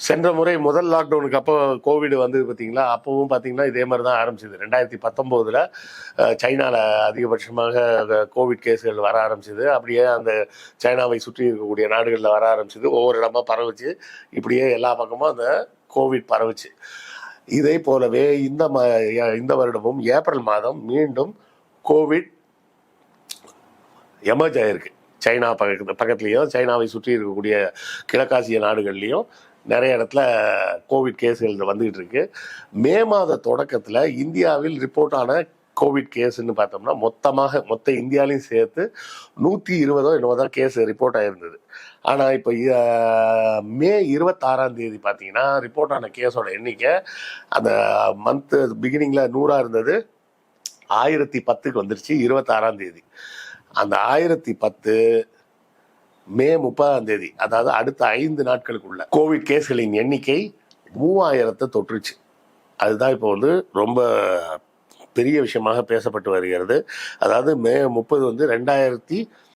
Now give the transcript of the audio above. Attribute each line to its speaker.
Speaker 1: சென்ற முறை முதல் லாக்டவுனுக்கு அப்போ கோவிட் வந்து பார்த்தீங்களா, அப்பவும் பார்த்தீங்கன்னா இதே மாதிரி தான் ஆரம்பிச்சது. 2019ல் சைனாவில் அதிகபட்சமாக கோவிட் கேஸுகள் வர ஆரம்பிச்சது. அப்படியே அந்த சைனாவை சுற்றி இருக்கக்கூடிய நாடுகளில் வர ஆரம்பிச்சது. ஒவ்வொரு இடமா பரவுச்சு. இப்படியே எல்லா பக்கமும் அந்த கோவிட் பரவுச்சு. இதே போலவே இந்த வருடமும் ஏப்ரல் மாதம் மீண்டும் கோவிட் எமர்ஜ் ஆயிருக்கு. சைனா பக்கத்துலேயும் சைனாவை சுற்றி இருக்கக்கூடிய கிழக்காசிய நாடுகள்லையும் நிறைய இடத்துல கோவிட் கேஸுகள் வந்துகிட்டு இருக்கு. மே மாத தொடக்கத்தில் இந்தியாவில் ரிப்போர்ட் ஆன கோவிட் கேஸ்ன்னு பார்த்தோம்னா மொத்த இந்தியாவிலையும் சேர்த்து 120 என்னவோ தான் கேஸ் ரிப்போர்ட் ஆகிருந்தது. ஆனால் இப்போ மே 26 பார்த்தீங்கன்னா ரிப்போர்ட் ஆன கேஸோட எண்ணிக்கை அந்த மந்த் பிகினிங்கில் 100 இருந்தது, 1010க்கு வந்துருச்சு 26 அந்த 1010 மே 30 அதாவது அடுத்த 5 நாட்களுக்குள்ள கோவிட் கேஸ்களின் எண்ணிக்கை 3000 தொற்றுச்சு. அதுதான் இப்போ வந்து ரொம்ப பெரிய விஷயமாக பேசப்பட்டு வருகிறது. அதாவது மே 30 வந்து